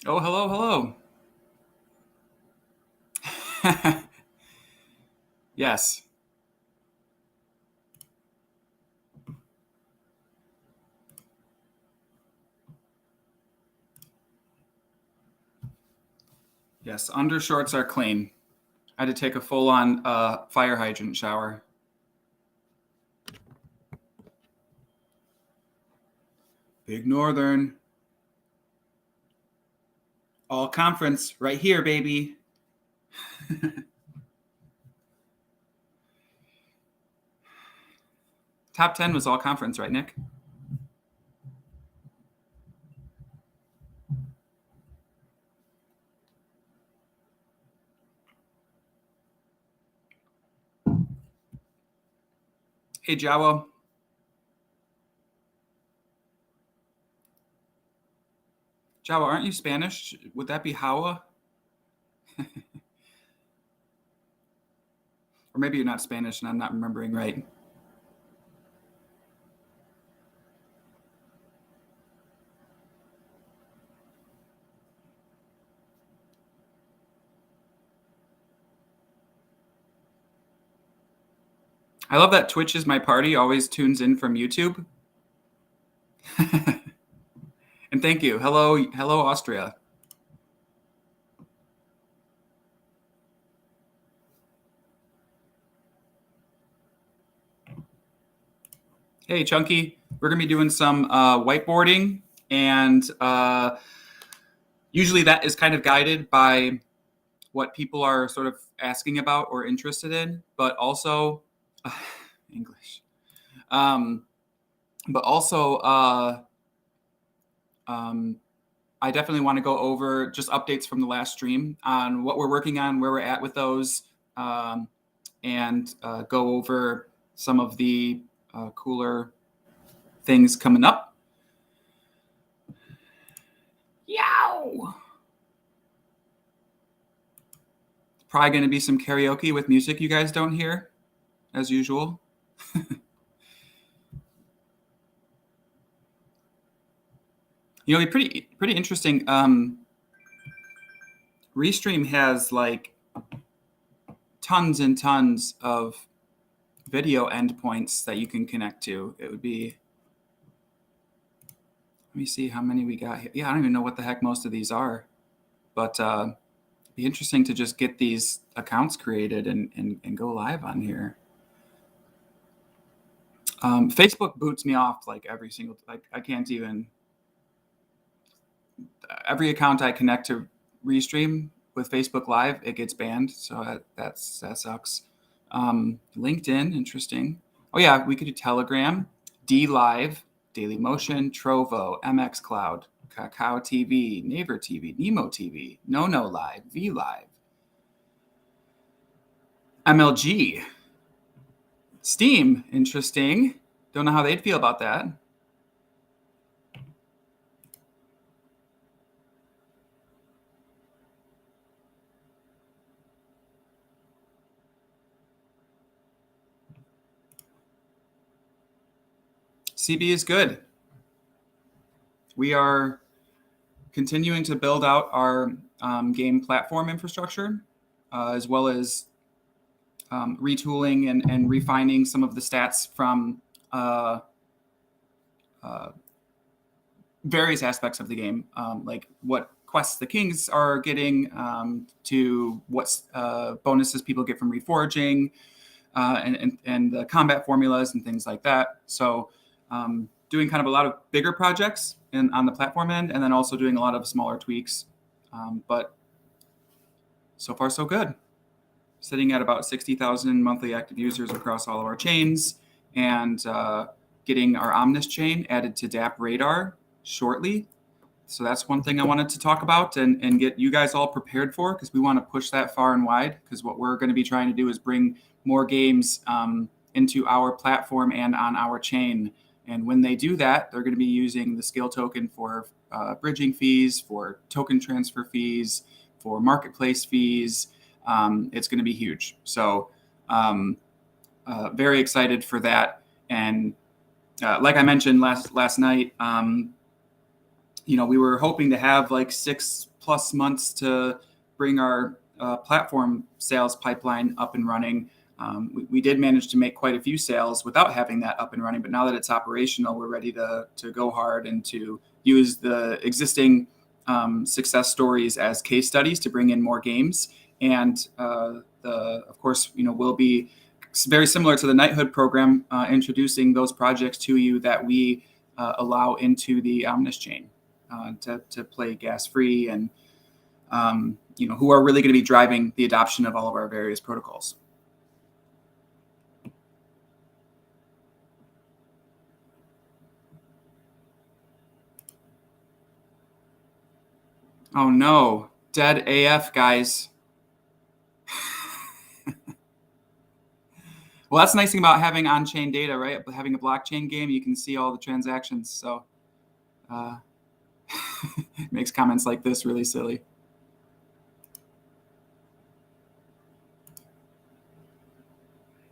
Oh, hello. Yes. Yes, undershorts are clean. I had to take a full-on fire hydrant shower. Big Northern. All conference right here, baby. Top 10 was all conference, right, Nick? Hey, Jawa. Jawa, aren't you Spanish? Would that be Hawa? Or maybe you're not Spanish and I'm not remembering right. I love that Twitch is my party always tunes in from YouTube. And thank you. Hello, Austria. Hey, Chunky. We're going to be doing some whiteboarding, and usually that is kind of guided by what people are sort of asking about or interested in, but also English. But also, I definitely want to go over just updates from the last stream on what we're working on, where we're at with those, and go over some of the cooler things coming up. Yow! Probably going to be some karaoke with music you guys don't hear, as usual. You know, pretty interesting. Restream has like tons and tons of video endpoints that you can connect to. It would be, let me see how many we got here. Yeah, I don't even know what the heck most of these are, but it'd be interesting to just get these accounts created and go live on here. Facebook boots me off like every single, like I can't even, every account I connect to Restream with Facebook Live, it gets banned. So that sucks. LinkedIn, interesting. Oh yeah, we could do Telegram, D Live, Daily Motion, Trovo, MX Cloud, Kakao TV, Naver TV, Nemo TV, No Live, V Live, MLG, Steam, interesting. Don't know how they'd feel about that. CB is good. We are continuing to build out our game platform infrastructure, as well as retooling and refining some of the stats from various aspects of the game, like what quests the kings are getting, to what bonuses people get from reforging, and the combat formulas and things like that. So doing kind of a lot of bigger projects on the platform end, and then also doing a lot of smaller tweaks. But so far, so good. Sitting at about 60,000 monthly active users across all of our chains, and getting our Omnis chain added to DApp Radar shortly. So that's one thing I wanted to talk about and get you guys all prepared for, because we want to push that far and wide, because what we're going to be trying to do is bring more games into our platform and on our chain. And when they do that, they're going to be using the scale token for bridging fees, for token transfer fees, for marketplace fees. It's going to be huge. So very excited for that. And like I mentioned last night, we were hoping to have like 6+ plus months to bring our platform sales pipeline up and running. We did manage to make quite a few sales without having that up and running, but now that it's operational, we're ready to go hard and to use the existing success stories as case studies to bring in more games. And of course, we'll be very similar to the Knighthood program, introducing those projects to you that we allow into the Omnis chain to play gas free, and who are really going to be driving the adoption of all of our various protocols. Oh no, dead AF, guys. Well, that's the nice thing about having on-chain data, right? Having a blockchain game, you can see all the transactions. So makes comments like this really silly.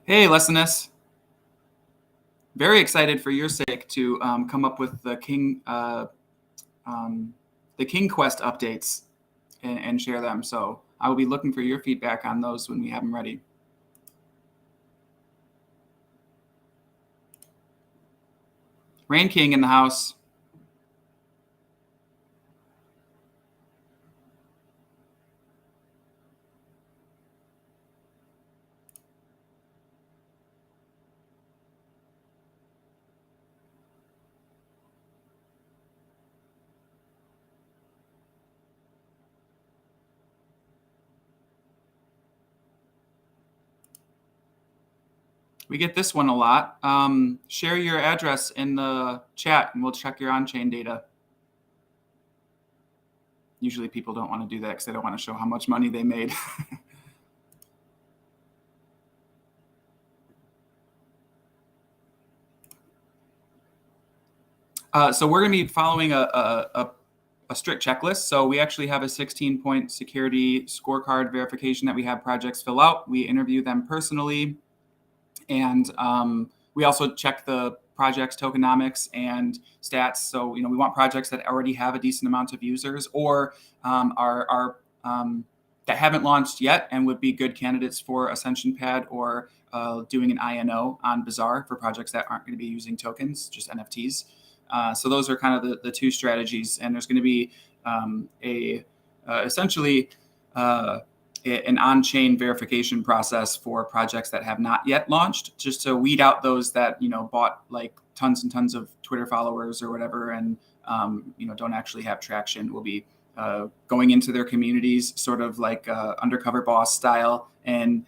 Hey, Lessinus. Very excited for your sake to come up with the King Quest updates and share them. So I will be looking for your feedback on those when we have them ready. Rain King in the house. We get this one a lot. Share your address in the chat and we'll check your on-chain data. Usually people don't want to do that because they don't want to show how much money they made. So we're going to be following a strict checklist. So we actually have a 16-point security scorecard verification that we have projects fill out. We interview them personally. And we also check the project's tokenomics and stats. So, we want projects that already have a decent amount of users or are that haven't launched yet and would be good candidates for Ascension Pad or doing an INO on Bazaar for projects that aren't going to be using tokens, just NFTs. So those are kind of the two strategies. And there's going to be essentially an on-chain verification process for projects that have not yet launched, just to weed out those that bought like tons and tons of Twitter followers or whatever, and don't actually have traction. We'll be going into their communities, sort of like undercover boss style, and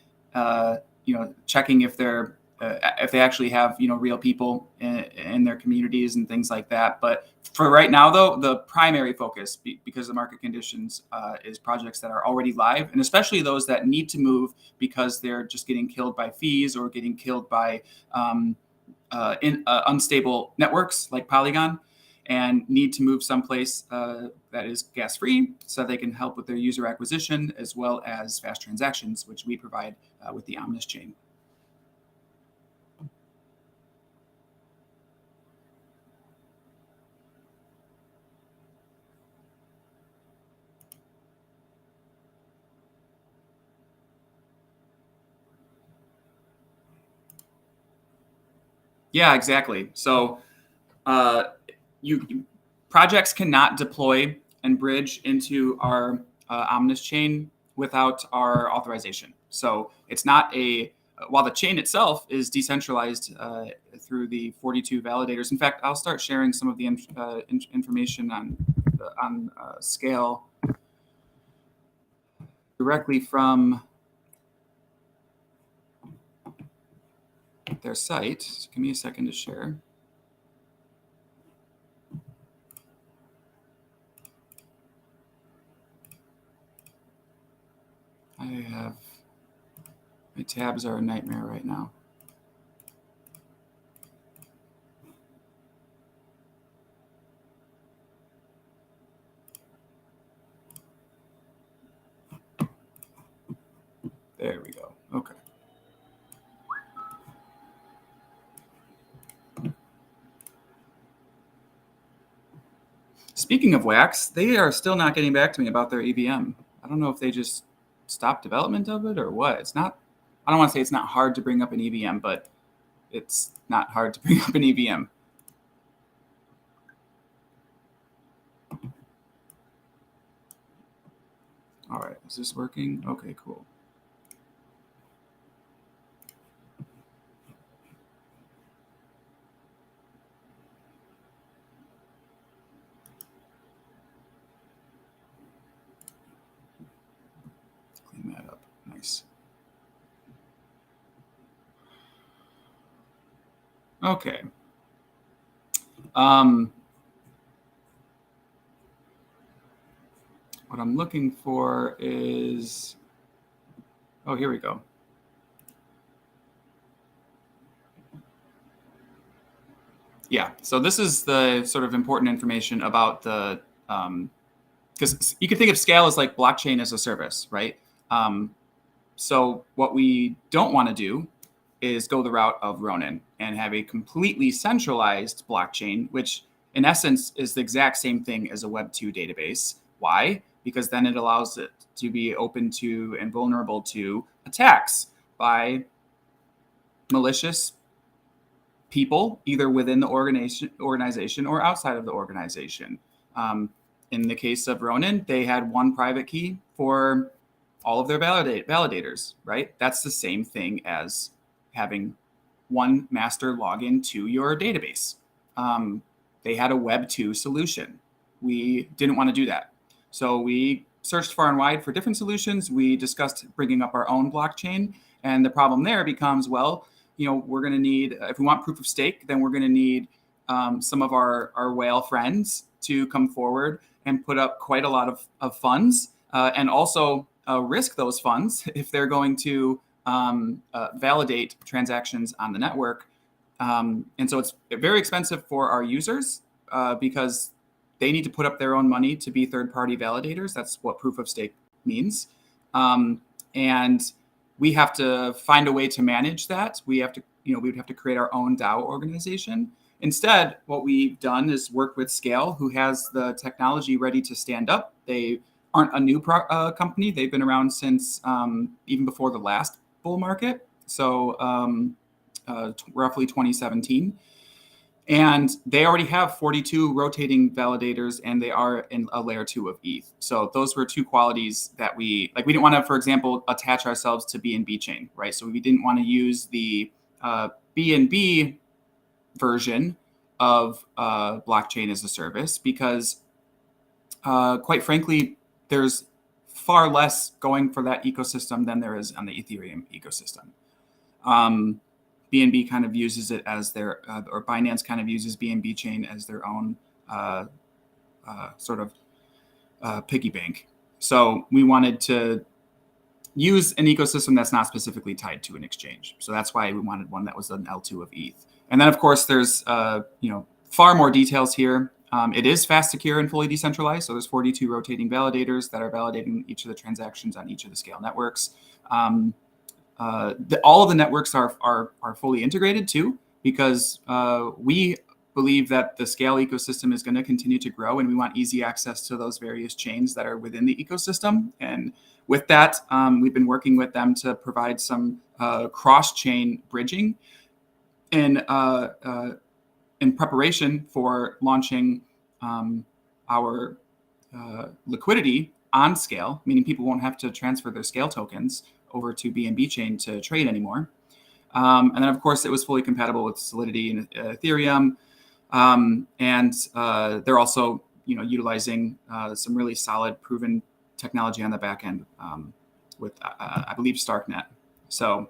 checking if they actually have real people in their communities and things like that. But for right now, though, the primary focus, because of the market conditions, is projects that are already live, and especially those that need to move because they're just getting killed by fees or getting killed by unstable networks like Polygon, and need to move someplace that is gas-free so they can help with their user acquisition as well as fast transactions, which we provide with the Omnis chain. Yeah, exactly. So projects cannot deploy and bridge into our Omnis chain without our authorization. So it's not while the chain itself is decentralized through the 42 validators. In fact, I'll start sharing some of the information on Scale directly from their site. So give me a second to share. My tabs are a nightmare right now. There we go. Okay. Speaking of Wax, they are still not getting back to me about their EVM. I don't know if they just stopped development of it or what. It's not, I don't want to say it's not hard to bring up an EVM, but it's not hard to bring up an EVM. All right, is this working? Okay, cool. Clean that up. Nice. Okay. What I'm looking for is, oh, here we go. Yeah, so this is the sort of important information about the, because you could think of Scale as like blockchain as a service, right? So what we don't want to do is go the route of Ronin and have a completely centralized blockchain, which in essence is the exact same thing as a Web2 database. Why? Because then it allows it to be open to and vulnerable to attacks by malicious people, either within the organization or outside of the organization. In the case of Ronin, they had one private key for all of their validators, right? That's the same thing as having one master login to your database. They had a Web2 solution. We didn't want to do that. So we searched far and wide for different solutions. We discussed bringing up our own blockchain. And the problem there becomes, well, we're going to need, if we want proof of stake, then we're going to need some of our whale friends to come forward and put up quite a lot of funds and also risk those funds if they're going to validate transactions on the network. And so it's very expensive for our users because they need to put up their own money to be third-party validators. That's what proof of stake means. And we have to find a way to manage that. We have to, we would have to create our own DAO organization. Instead, what we've done is work with Scale, who has the technology ready to stand up. They aren't a new company. They've been around since even before the last bull market, so roughly 2017. And they already have 42 rotating validators, and they are in a layer 2 of ETH. So those were two qualities that we didn't want to, for example, attach ourselves to BNB chain, right? So we didn't want to use the BNB version of blockchain as a service because, quite frankly, there's far less going for that ecosystem than there is on the Ethereum ecosystem. BNB kind of uses it as their, or Binance kind of uses BNB chain as their own sort of piggy bank. So we wanted to use an ecosystem that's not specifically tied to an exchange. So that's why we wanted one that was an L2 of ETH. And then, of course, there's far more details here. It is fast, secure, and fully decentralized. So there's 42 rotating validators that are validating each of the transactions on each of the Scale networks. All of the networks are fully integrated too, because we believe that the Scale ecosystem is going to continue to grow, and we want easy access to those various chains that are within the ecosystem. And with that, we've been working with them to provide some cross-chain bridging in preparation for launching our liquidity on Scale, meaning people won't have to transfer their Scale tokens over to BNB chain to trade anymore. And then, of course, it was fully compatible with Solidity and Ethereum. And they're also, utilizing some really solid, proven technology on the back end with, I believe, StarkNet. So,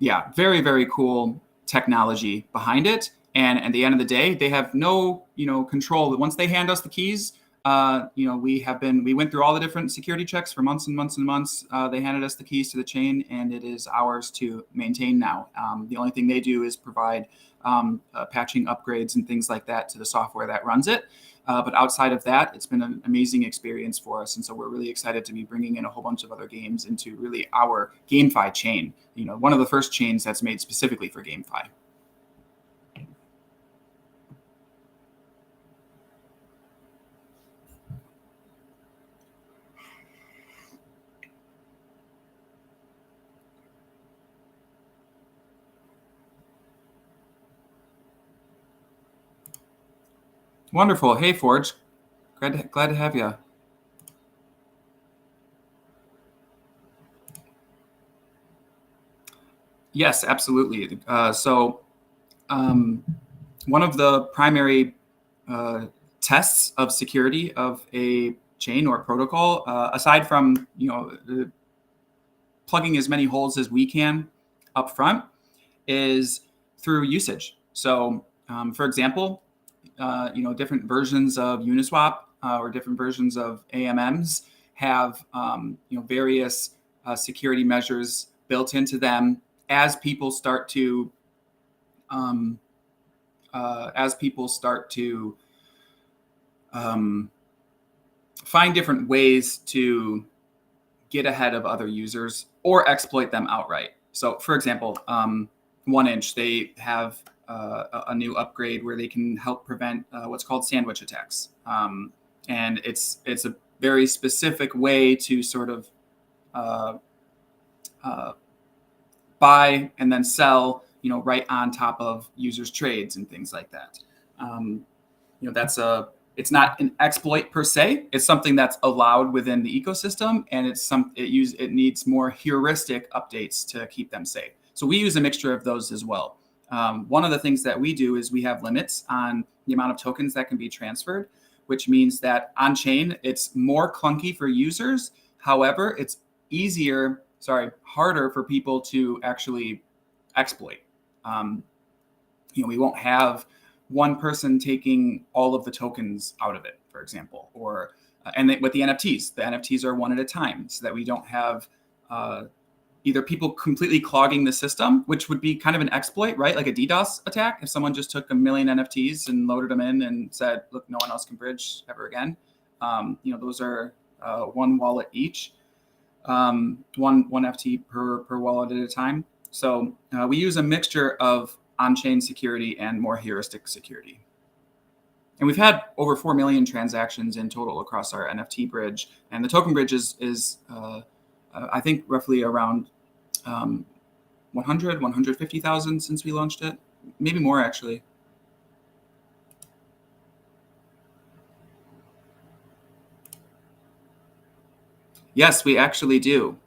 yeah, very, very cool technology behind it. And at the end of the day, they have no, control. Once they hand us the keys, we went through all the different security checks for months and months and months. They handed us the keys to the chain, and it is ours to maintain now. The only thing they do is provide patching upgrades and things like that to the software that runs it. But outside of that, it's been an amazing experience for us. And so we're really excited to be bringing in a whole bunch of other games into really our GameFi chain, one of the first chains that's made specifically for GameFi. Wonderful. Hey, Forge. Glad to have you. Yes, absolutely. One of the primary tests of security of a chain or protocol, aside from plugging as many holes as we can up front, is through usage. So, for example, different versions of Uniswap or different versions of AMMs have various security measures built into them as people start to um, find different ways to get ahead of other users or exploit them outright. So, for example, 1inch, they have a new upgrade where they can help prevent what's called sandwich attacks, and it's a very specific way to sort of buy and then sell, right on top of users' trades and things like that. It's not an exploit per se. It's something that's allowed within the ecosystem, and it needs more heuristic updates to keep them safe. So we use a mixture of those as well. One of the things that we do is we have limits on the amount of tokens that can be transferred, which means that on chain it's more clunky for users. However, it's harder for people to actually exploit. We won't have one person taking all of the tokens out of it, for example, or with the NFTs are one at a time, so that we don't have either people completely clogging the system, which would be kind of an exploit, right? Like a DDoS attack. If someone just took 1 million NFTs and loaded them in and said, look, no one else can bridge ever again. Those are one wallet each, one FT per wallet at a time. So we use a mixture of on-chain security and more heuristic security. And we've had over 4 million transactions in total across our NFT bridge. And the token bridge is I think, roughly around 150,000 since we launched it. Maybe more, actually. Yes, we actually do.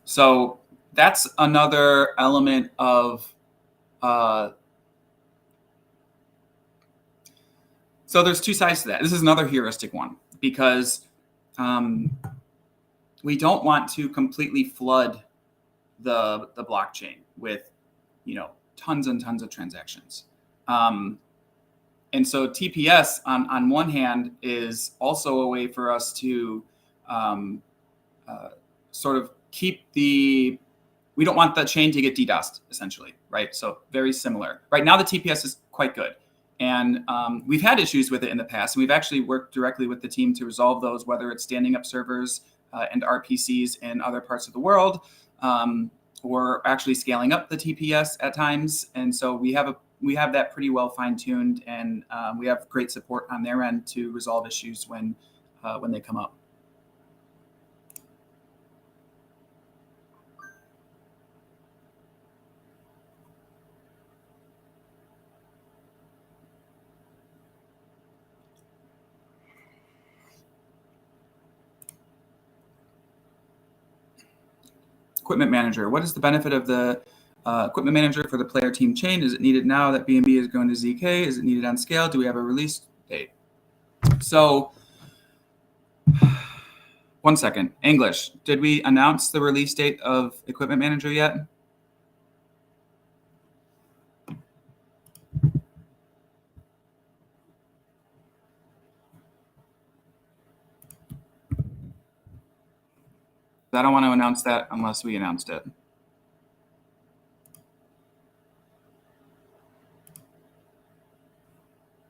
So that's another element of so there's two sides to that. This is another heuristic one, because we don't want to completely flood the blockchain with tons and tons of transactions. And so TPS on one hand is also a way for us to sort of we don't want the chain to get DDoSed, essentially, right? So very similar. Right now the TPS is quite good. And we've had issues with it in the past, and we've actually worked directly with the team to resolve those, whether it's standing up servers and RPCs in other parts of the world, or actually scaling up the TPS at times. And so we have that pretty well fine-tuned, and we have great support on their end to resolve issues when they come up. Equipment manager. What is the benefit of the equipment manager for the player team chain? Is it needed now that BNB is going to ZK? Is it needed on scale? Do we have a release date? So, one second. English. Did we announce the release date of equipment manager yet? I don't want to announce that unless we announced it.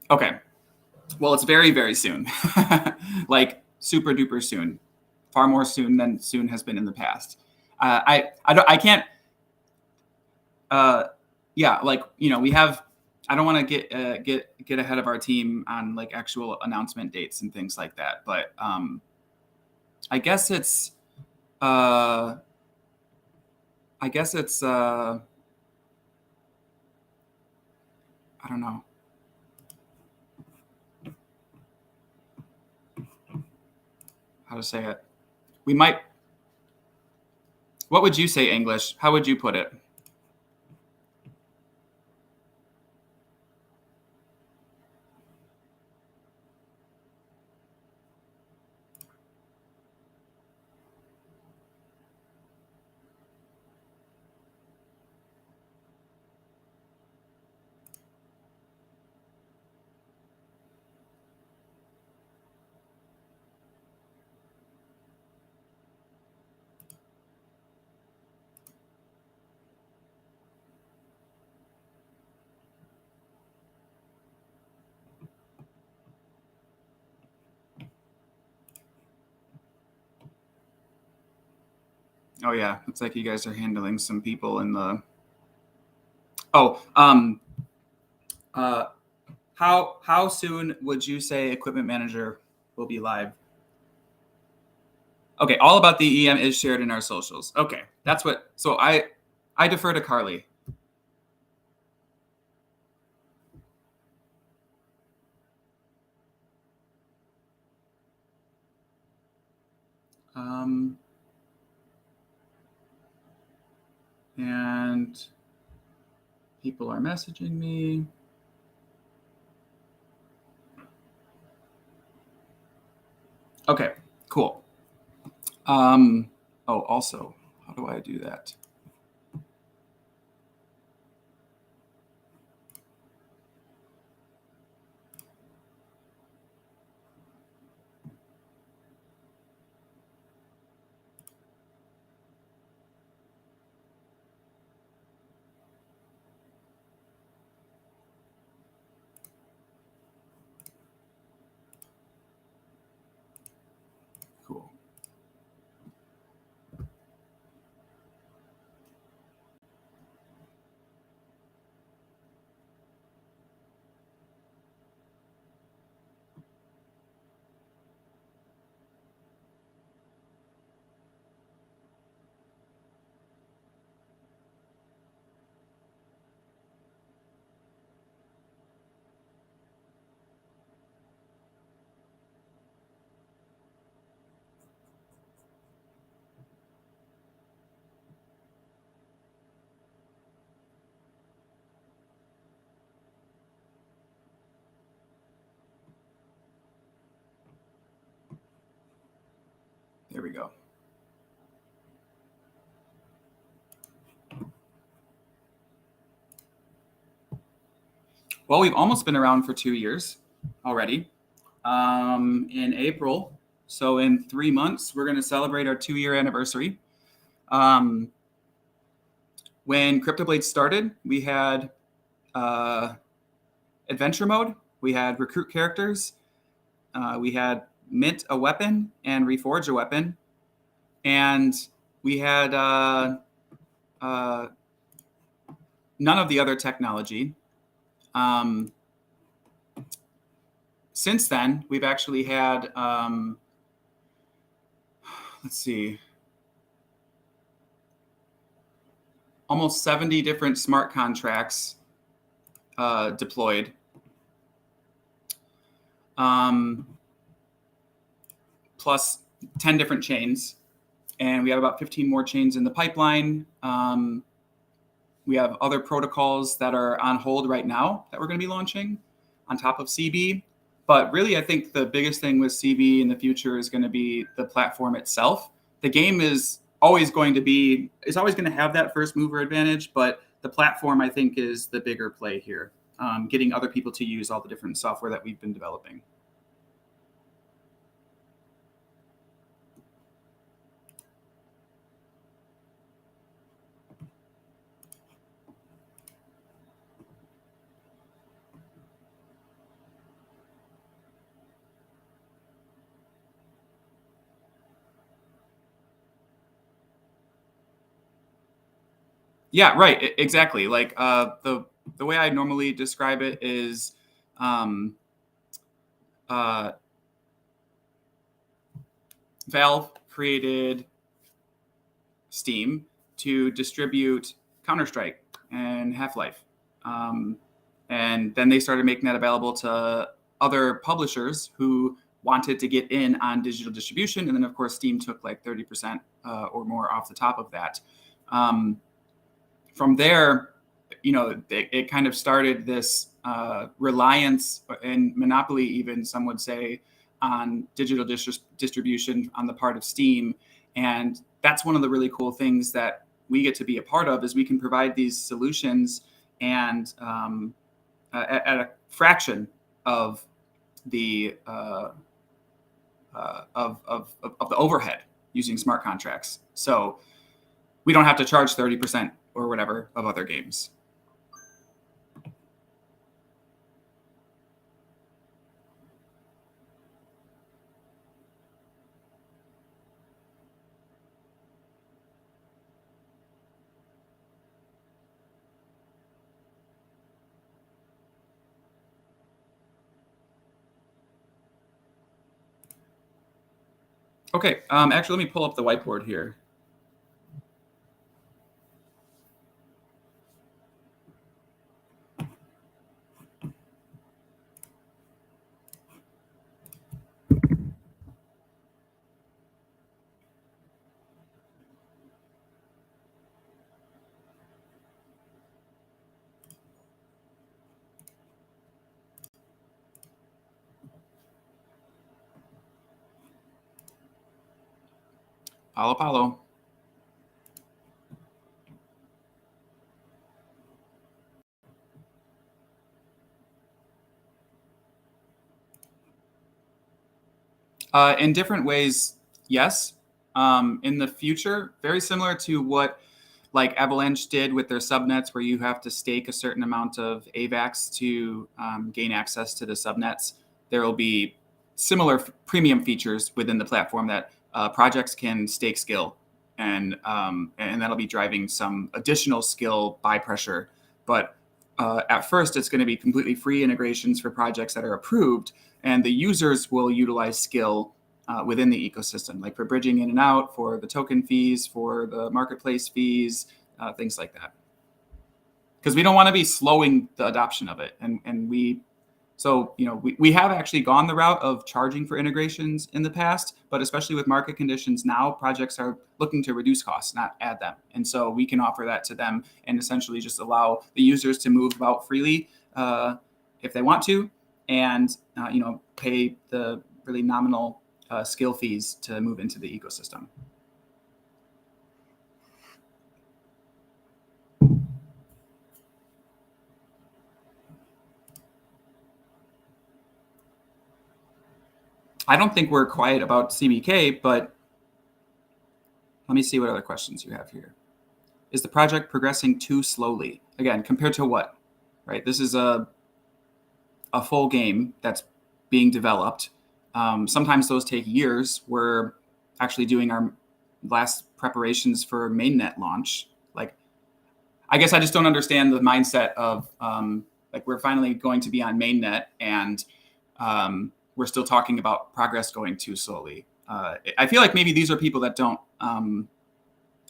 Okay. Well, it's very, very soon. Like super duper soon. Far more soon than soon has been in the past. I can't. Yeah, like we have. I don't want to get ahead of our team on like actual announcement dates and things like that. But I guess it's. I don't know. how to say it. We might. What would you say, English? How would you put it? Oh yeah, looks like you guys are handling some people in the. Oh, how soon would you say Equipment Manager will be live? Okay, all about the EM is shared in our socials. Okay, that's what. So I defer to Carly. And people are messaging me. Okay, cool. Oh, also, how do I do that? Cool. There we go. Well, we've almost been around for 2 years already. In April, so in 3 months, we're going to celebrate our 2-year anniversary. When CryptoBlades started, we had adventure mode, we had recruit characters, we had mint a weapon and reforge a weapon, and we had none of the other technology. Since then, we've actually had, let's see, almost 70 different smart contracts deployed. Plus 10 different chains. And we have about 15 more chains in the pipeline. We have other protocols that are on hold right now that we're going to be launching on top of CB. But really, I think the biggest thing with CB in the future is going to be the platform itself. The game is always going to have that first mover advantage, but the platform, I think, is the bigger play here, getting other people to use all the different software that we've been developing. Yeah, right. Exactly. Like the way I normally describe it is, Valve created Steam to distribute Counter-Strike and Half-Life, and then they started making that available to other publishers who wanted to get in on digital distribution. And then, of course, Steam took like 30% or more off the top of that. From there, it kind of started this reliance and monopoly, even some would say, on digital distribution on the part of Steam. And that's one of the really cool things that we get to be a part of, is we can provide these solutions and at a fraction of the of the overhead using smart contracts. So we don't have to charge 30% or whatever of other games. Okay, actually, let me pull up the whiteboard here. Apollo. In different ways, yes. In the future, very similar to what like Avalanche did with their subnets, where you have to stake a certain amount of AVAX to gain access to the subnets. There will be similar premium features within the platform that projects can stake skill, and that'll be driving some additional skill buy pressure. But at first, it's going to be completely free integrations for projects that are approved, and the users will utilize skill within the ecosystem, like for bridging in and out, for the token fees, for the marketplace fees, things like that. Because we don't want to be slowing the adoption of it. And we have actually gone the route of charging for integrations in the past, but especially with market conditions now, projects are looking to reduce costs, not add them. And so we can offer that to them and essentially just allow the users to move about freely if they want to, and pay the really nominal skill fees to move into the ecosystem. I don't think we're quiet about CBK, but let me see what other questions you have here. Is the project progressing too slowly? Again, compared to what? Right? This is a full game that's being developed. Sometimes those take years. We're actually doing our last preparations for mainnet launch. Like, I guess I just don't understand the mindset of we're finally going to be on mainnet, and we're still talking about progress going too slowly. I feel like maybe these are people that don't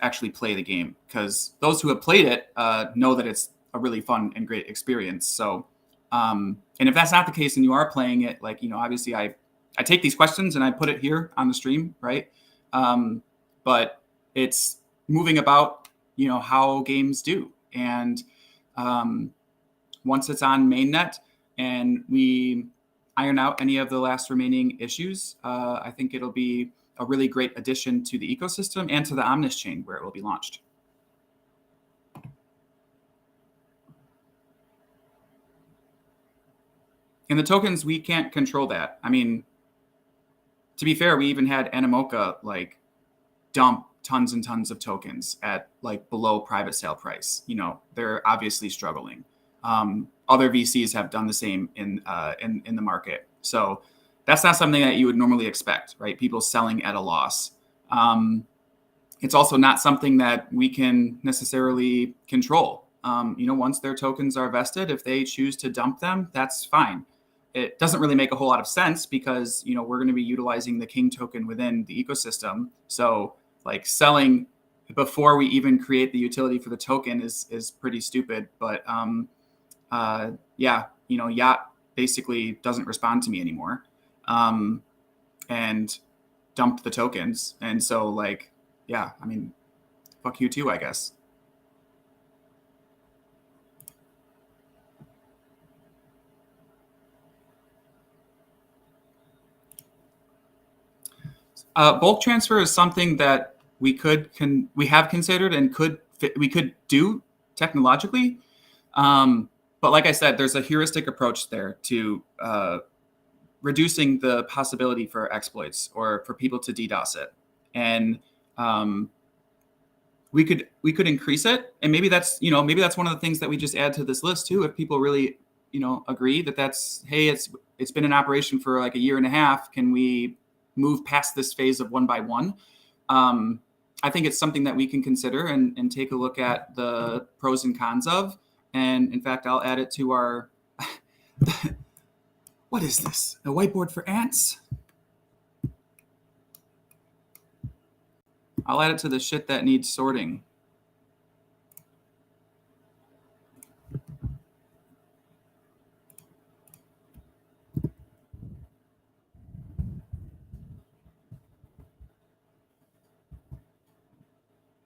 actually play the game, because those who have played it know that it's a really fun and great experience. So, and if that's not the case and you are playing it, obviously I take these questions and I put it here on the stream, right? But it's moving about, how games do. And once it's on mainnet and we iron out any of the last remaining issues, I think it'll be a really great addition to the ecosystem and to the Omnis chain where it will be launched. And the tokens, we can't control that. I mean, to be fair, we even had Animoca dump tons and tons of tokens at below private sale price. They're obviously struggling. Other VCs have done the same in the market. So that's not something that you would normally expect, right? People selling at a loss. It's also not something that we can necessarily control. Once their tokens are vested, if they choose to dump them, that's fine. It doesn't really make a whole lot of sense because, we're going to be utilizing the King token within the ecosystem. So selling before we even create the utility for the token is pretty stupid. But Yacht basically doesn't respond to me anymore. and dumped the tokens. And so like, yeah, I mean, fuck you too, I guess. Bulk transfer is something that we have considered and we could do technologically. But like I said, there's a heuristic approach there to reducing the possibility for exploits or for people to DDoS it. And we could increase it, and maybe that's one of the things that we just add to this list too. If people really agree that that's, hey, it's been in operation for like a year and a half, can we move past this phase of one by one? I think it's something that we can consider and take a look at the pros and cons of. And in fact, I'll add it to our what is this? A whiteboard for ants? I'll add it to the shit that needs sorting.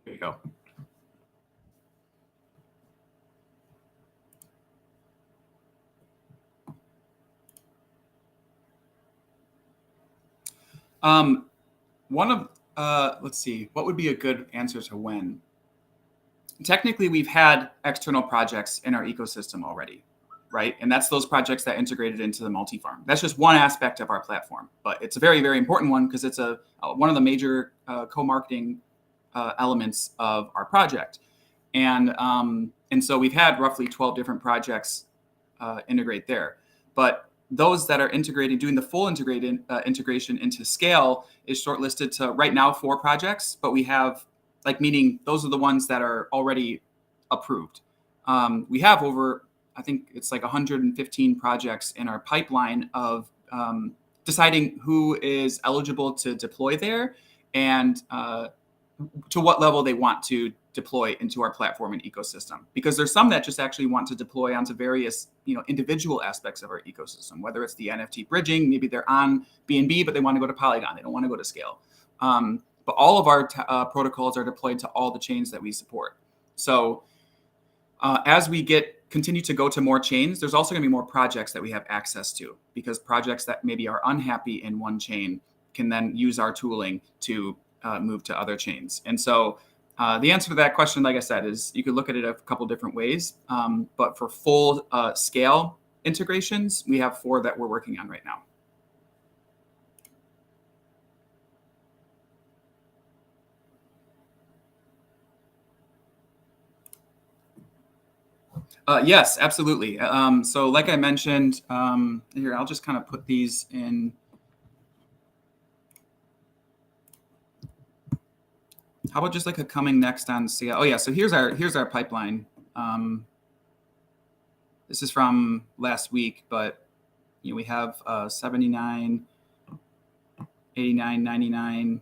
There you go. Let's see, what would be a good answer to when? Technically, we've had external projects in our ecosystem already, right? And that's those projects that integrated into the multi-farm. That's just one aspect of our platform, but it's a very, very important one because it's one of the major co-marketing elements of our project. And so we've had roughly 12 different projects integrate there. But those that are doing the full integration into scale is shortlisted to right now 4 projects, but we have meaning those are the ones that are already approved. We have over, I think it's like 115 projects in our pipeline of deciding who is eligible to deploy there and to what level they want to deploy into our platform and ecosystem. Because there's some that just actually want to deploy onto various, individual aspects of our ecosystem, whether it's the NFT bridging, maybe they're on BNB, but they want to go to Polygon. They don't want to go to Scale. But all of our protocols are deployed to all the chains that we support. So as we continue to go to more chains, there's also going to be more projects that we have access to, because projects that maybe are unhappy in one chain can then use our tooling to move to other chains. And so the answer to that question, like I said, is you could look at it a couple different ways. But for full scale integrations, we have 4 that we're working on right now. Yes, absolutely. So like I mentioned, here, I'll just kind of put these in. How about just like a coming next on scale? Oh yeah, so here's our pipeline. This is from last week, but we have 79, 89, 99,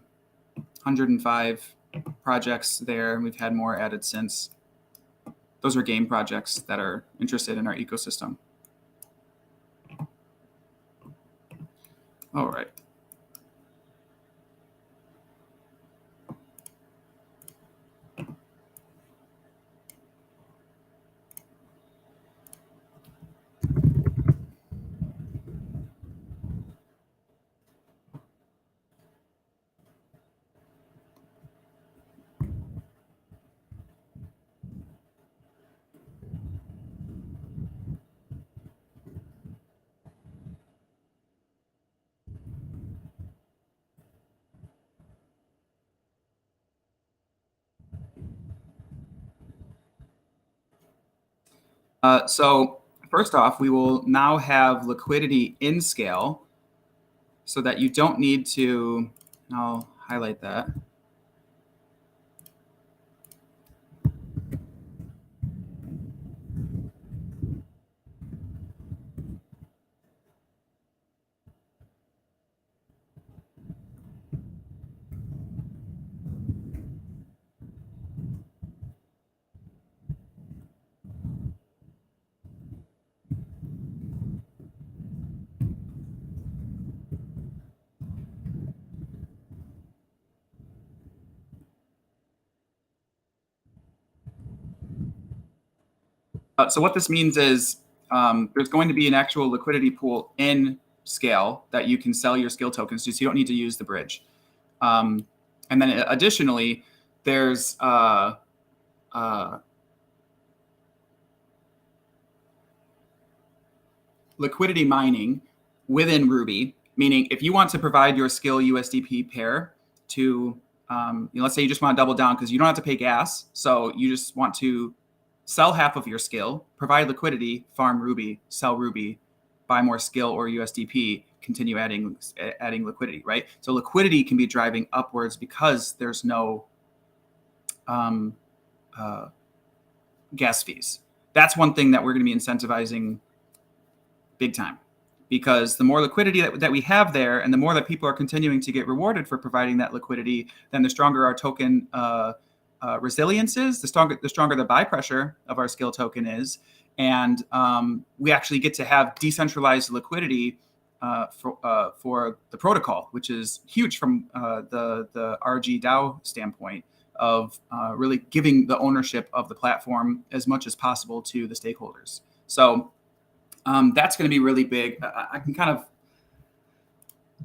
105 projects there, and we've had more added since. Those are game projects that are interested in our ecosystem. All right. So first off, we will now have liquidity in Scale so that you don't need to, I'll highlight that. So what this means is there's going to be an actual liquidity pool in Scale that you can sell your Scale tokens to, so you don't need to use the bridge. And then additionally, there's liquidity mining within Ruby, meaning if you want to provide your Skill USDP pair to, let's say you just want to double down because you don't have to pay gas, so you just want to sell half of your Skill, provide liquidity, farm Ruby, sell Ruby, buy more Skill or USDP, continue adding liquidity, right? So liquidity can be driving upwards because there's no gas fees. That's one thing that we're going to be incentivizing big time, because the more liquidity that we have there, and the more that people are continuing to get rewarded for providing that liquidity, then the stronger our token resilience is, the stronger the buy pressure of our Skill token is, and we actually get to have decentralized liquidity for the protocol, which is huge from the RG DAO standpoint of really giving the ownership of the platform as much as possible to the stakeholders. So that's going to be really big. I can kind of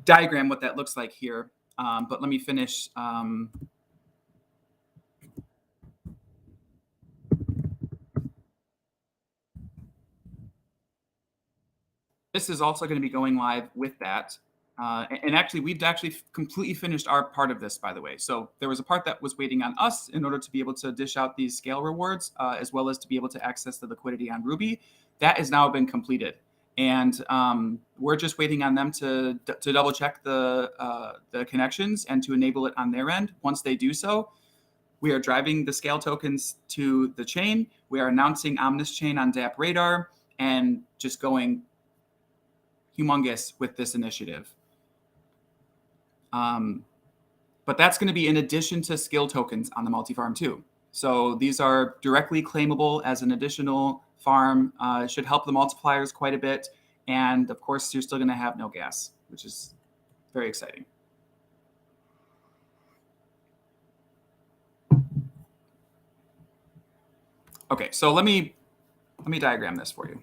diagram what that looks like here, but let me finish. This is also going to be going live with that. And actually, we've actually completely finished our part of this, by the way. So there was a part that was waiting on us in order to be able to dish out these Scale rewards, as well as to be able to access the liquidity on Ruby. That has now been completed. And we're just waiting on them to double check the connections and to enable it on their end. Once they do so, we are driving the Scale tokens to the chain. We are announcing Omnis Chain on DApp Radar and just going humongous with this initiative. But that's going to be in addition to Skill tokens on the multi-farm too. So these are directly claimable as an additional farm. It should help the multipliers quite a bit. And of course, you're still going to have no gas, which is very exciting. Okay, so let me diagram this for you.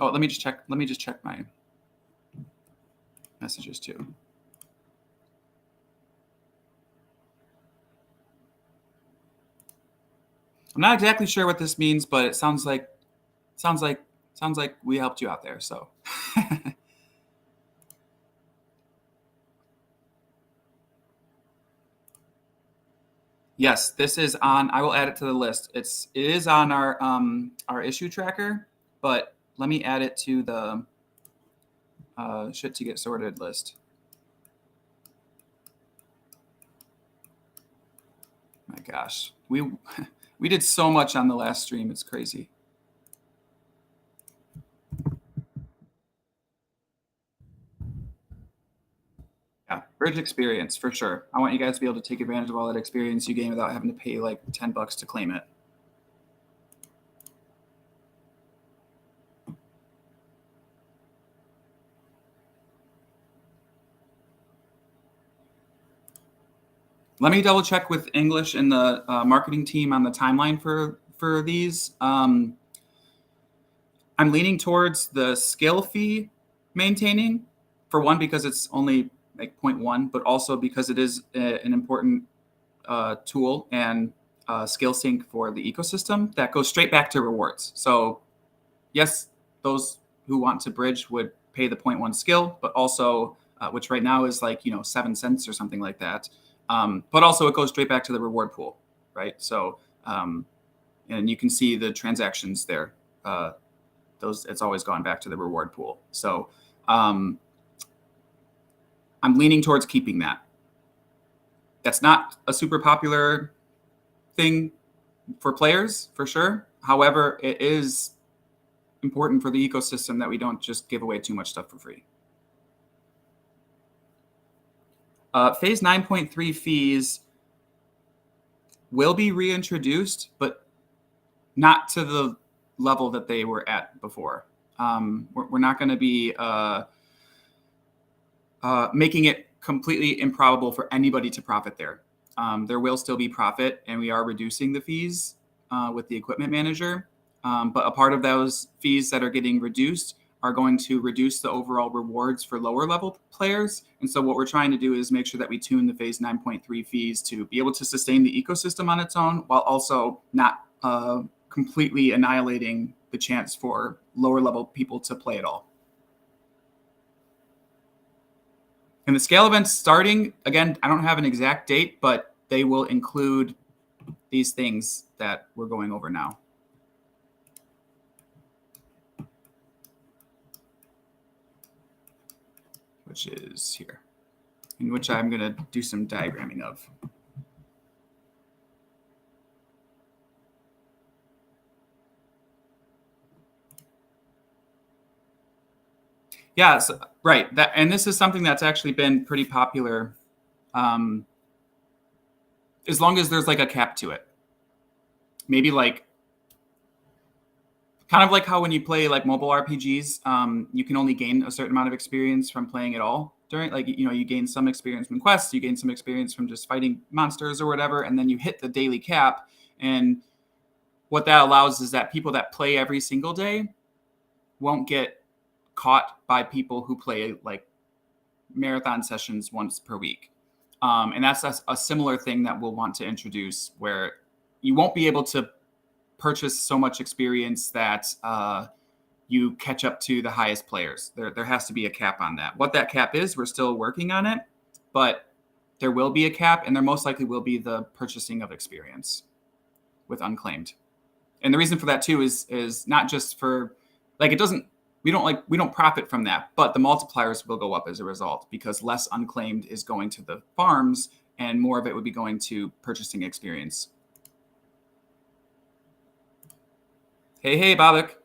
Oh, let me just check my messages too. I'm not exactly sure what this means, but it sounds like we helped you out there. So yes, this is on. I will add it to the list. It is on our issue tracker, but let me add it to the shit to get sorted list. My gosh, we did so much on the last stream. It's crazy. Yeah, bridge experience for sure. I want you guys to be able to take advantage of all that experience you gain without having to pay like $10 to claim it. Let me double check with English and the marketing team on the timeline for these. I'm leaning towards the Scale fee maintaining, for one, because it's only like 0.1, but also because it is an important tool and Scale sync for the ecosystem that goes straight back to rewards. So yes, those who want to bridge would pay the 0.1 Skill, but also, which right now is like, 7 cents or something like that. But also it goes straight back to the reward pool, right? So, and you can see the transactions there. It's always gone back to the reward pool. So I'm leaning towards keeping that. That's not a super popular thing for players, for sure. However, it is important for the ecosystem that we don't just give away too much stuff for free. Phase 9.3 fees will be reintroduced, but not to the level that they were at before. We're not going to be making it completely improbable for anybody to profit there. There will still be profit, and we are reducing the fees with the equipment manager. But a part of those fees that are getting reduced are going to reduce the overall rewards for lower level players. And so what we're trying to do is make sure that we tune the phase 9.3 fees to be able to sustain the ecosystem on its own, while also not completely annihilating the chance for lower level people to play at all. And the scale events starting, again, I don't have an exact date, but they will include these things that we're going over now. Which is here, in which I'm going to do some diagramming of. Yeah, so, right. And this is something that's actually been pretty popular, as long as there's like a cap to it. Maybe like, kind of like how when you play like mobile RPGs, you can only gain a certain amount of experience from playing it all. During, like, you gain some experience from quests, you gain some experience from just fighting monsters or whatever, and then you hit the daily cap. And what that allows is that people that play every single day won't get caught by people who play like marathon sessions once per week. And that's a similar thing that we'll want to introduce, where you won't be able to purchase so much experience that you catch up to the highest players. There has to be a cap on that. What that cap is, we're still working on it, but there will be a cap, and there most likely will be the purchasing of experience with unclaimed. And the reason for that too is not just for, like, we don't profit from that, but the multipliers will go up as a result, because less unclaimed is going to the farms and more of it would be going to purchasing experience. Hey, Babak.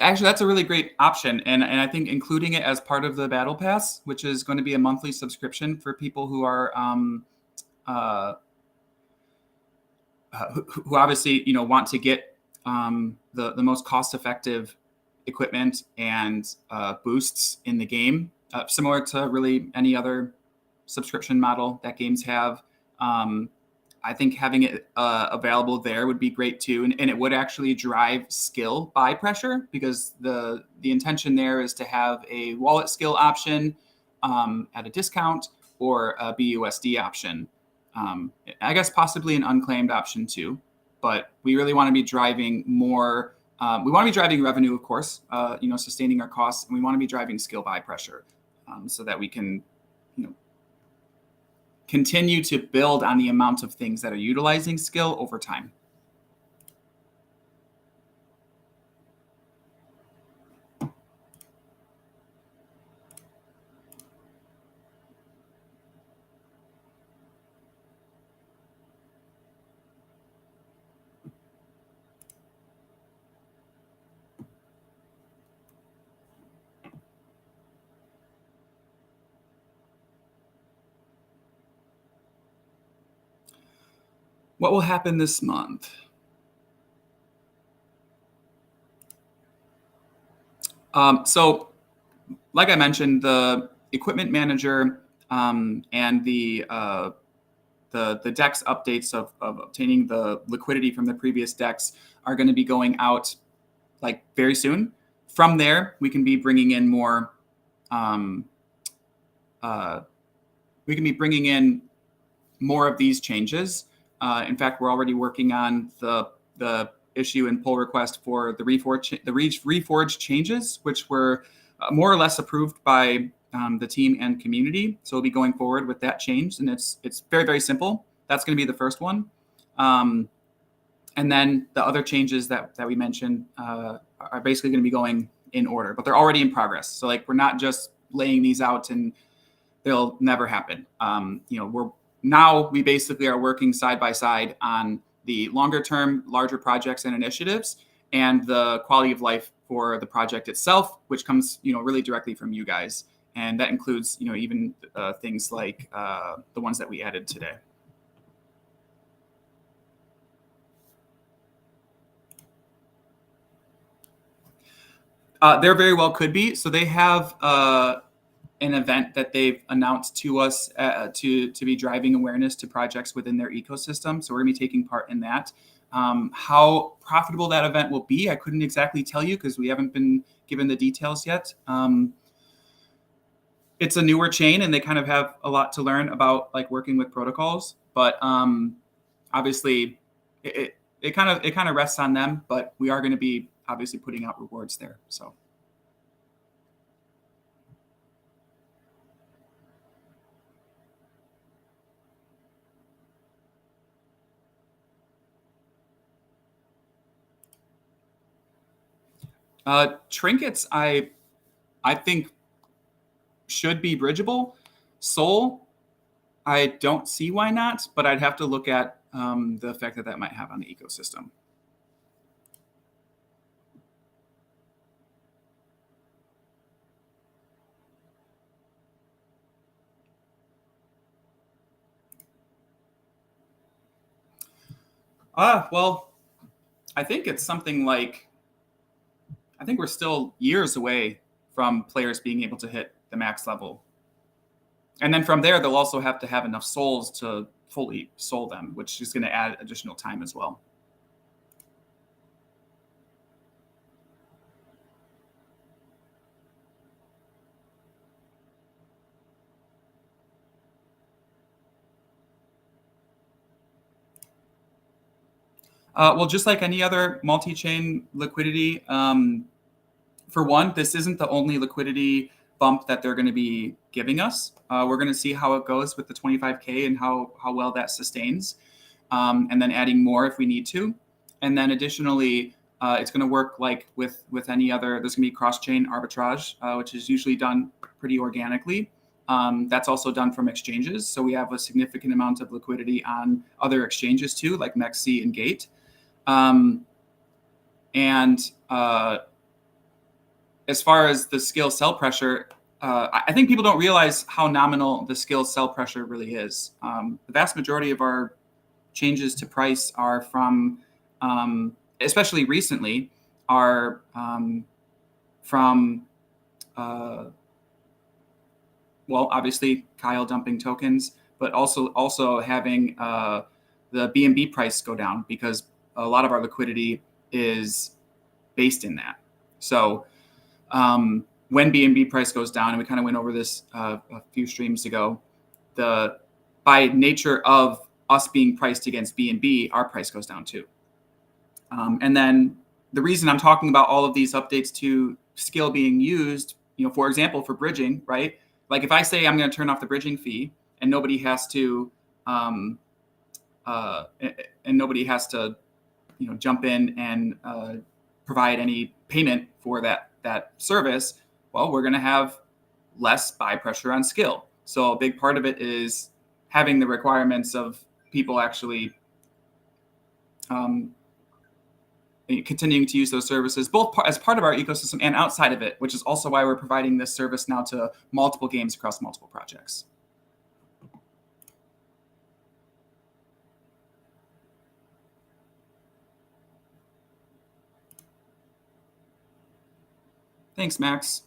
Actually, that's a really great option. And I think including it as part of the Battle Pass, which is going to be a monthly subscription for people who are who obviously want to get the most cost-effective equipment and boosts in the game, similar to really any other subscription model that games have. I think having it available there would be great too, and it would actually drive skill buy pressure, because the intention there is to have a wallet skill option at a discount, or a BUSD option. I guess possibly an unclaimed option too, but we really want to be driving more. We want to be driving revenue, of course, sustaining our costs, and we want to be driving skill buy pressure, so that we can, continue to build on the amount of things that are utilizing skill over time. What will happen this month? So, like I mentioned, the equipment manager and the DEX updates of obtaining the liquidity from the previous DEX are going to be going out like very soon. From there, we can be bringing in more. We can be bringing in more of these changes. In fact, we're already working on the issue and pull request for the reforge changes, which were more or less approved by the team and community. So we'll be going forward with that change, and it's very, very simple. That's going to be the first one. And then the other changes that we mentioned are basically going to be going in order, but they're already in progress. So like, we're not just laying these out and they'll never happen. We basically are working side by side on the longer term, larger projects and initiatives, and the quality of life for the project itself, which comes, really directly from you guys. And that includes, even things like the ones that we added today. There very well could be. So they have an event that they've announced to us to be driving awareness to projects within their ecosystem. So we're going to be taking part in that. How profitable that event will be, I couldn't exactly tell you because we haven't been given the details yet. It's a newer chain and they kind of have a lot to learn about like working with protocols, but obviously it kind of rests on them, but we are going to be obviously putting out rewards there. So. Trinkets, I think should be bridgeable. Soul, I don't see why not, but I'd have to look at the effect that might have on the ecosystem. Well, I think it's something like, I think we're still years away from players being able to hit the max level. And then from there, they'll also have to have enough souls to fully soul them, which is going to add additional time as well. Well, just like any other multi-chain liquidity, for one, this isn't the only liquidity bump that they're going to be giving us. We're going to see how it goes with the 25K and how well that sustains, and then adding more if we need to. And then additionally, it's going to work like with any other. There's going to be cross-chain arbitrage, which is usually done pretty organically. That's also done from exchanges. So we have a significant amount of liquidity on other exchanges too, like MEXC and Gate. As far as the skill sell pressure, I think people don't realize how nominal the skill sell pressure really is. The vast majority of our changes to price are from, especially recently, are from, well, obviously Kyle dumping tokens, but also having the BNB price go down because a lot of our liquidity is based in that. So when BNB price goes down, and we kind of went over this a few streams ago, by nature of us being priced against BNB, our price goes down too. And then the reason I'm talking about all of these updates to skill being used, for example, for bridging, right? Like if I say I'm going to turn off the bridging fee and nobody has to, jump in and provide any payment for that service, well, we're going to have less buy pressure on skill. So a big part of it is having the requirements of people actually continuing to use those services, both as part of our ecosystem and outside of it, which is also why we're providing this service now to multiple games across multiple projects. Thanks, Max.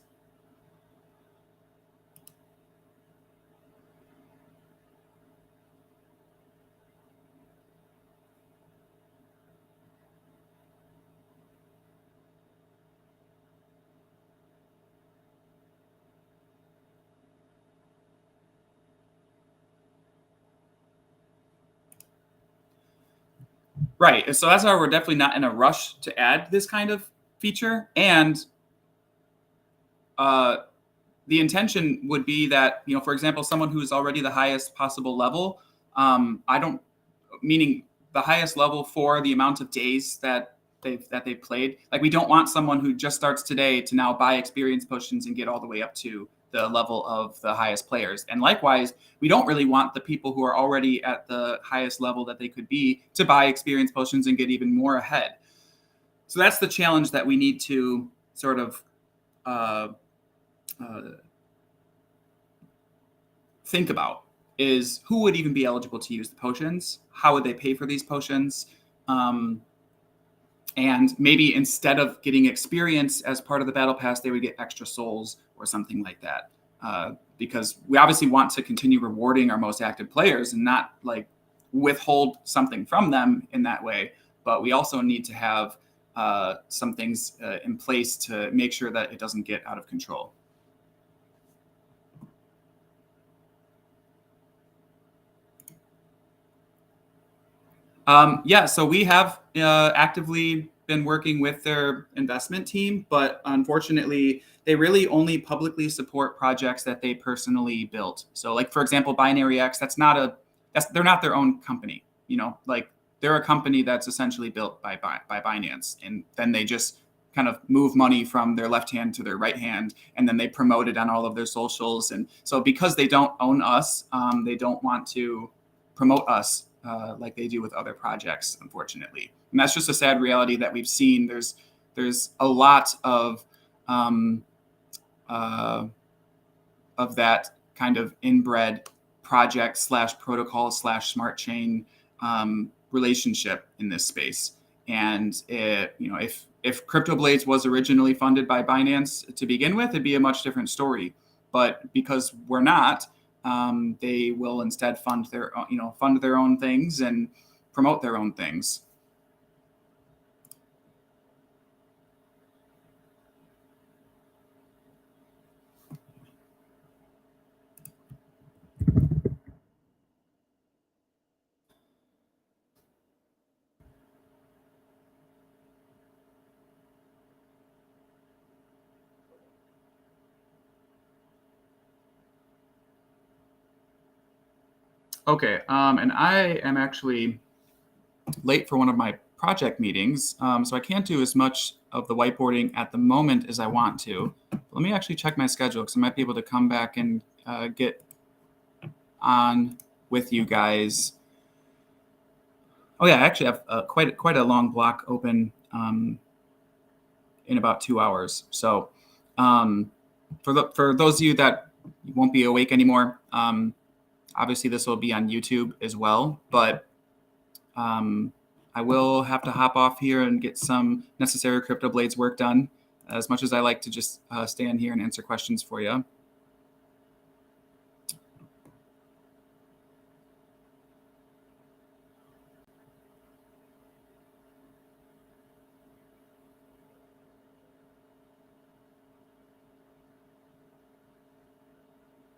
Right. So that's why we're definitely not in a rush to add this kind of feature. And the intention would be that, for example, someone who is already the highest possible level, meaning the highest level for the amount of days that they've played. Like we don't want someone who just starts today to now buy experience potions and get all the way up to the level of the highest players. And likewise, we don't really want the people who are already at the highest level that they could be to buy experience potions and get even more ahead. So that's the challenge that we need to sort of think about, is who would even be eligible to use the potions? How would they pay for these potions? And maybe instead of getting experience as part of the battle pass, they would get extra souls or something like that. Because we obviously want to continue rewarding our most active players and not like withhold something from them in that way. But we also need to have some things in place to make sure that it doesn't get out of control. Yeah, so we have actively been working with their investment team, but unfortunately, they really only publicly support projects that they personally built. So, like for example, Binary X, they're not their own company. You know, like they're a company that's essentially built by Binance, and then they just kind of move money from their left hand to their right hand, and then they promote it on all of their socials. And so, because they don't own us, they don't want to promote us like they do with other projects, unfortunately. And that's just a sad reality that we've seen. There's a lot of that kind of inbred project / protocol / smart chain relationship in this space. And if CryptoBlades was originally funded by Binance to begin with, it'd be a much different story. But because we're not, they will instead fund their own things and promote their own things. Okay, and I am actually late for one of my project meetings, so I can't do as much of the whiteboarding at the moment as I want to. Let me actually check my schedule because I might be able to come back and get on with you guys. Oh yeah, I actually have quite a long block open in about 2 hours. So for those of you that won't be awake anymore, obviously this will be on YouTube as well, but I will have to hop off here and get some necessary CryptoBlades work done, as much as I like to just stand here and answer questions for you.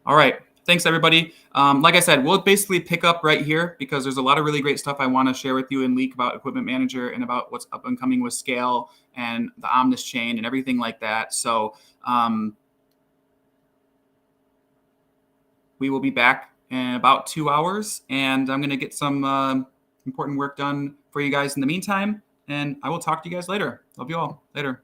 All right. Thanks, everybody. Like I said, we'll basically pick up right here because there's a lot of really great stuff I want to share with you and leak about Equipment Manager and about what's up and coming with Scale and the Omnis chain and everything like that. So we will be back in about 2 hours, and I'm going to get some important work done for you guys in the meantime. And I will talk to you guys later. Love you all. Later.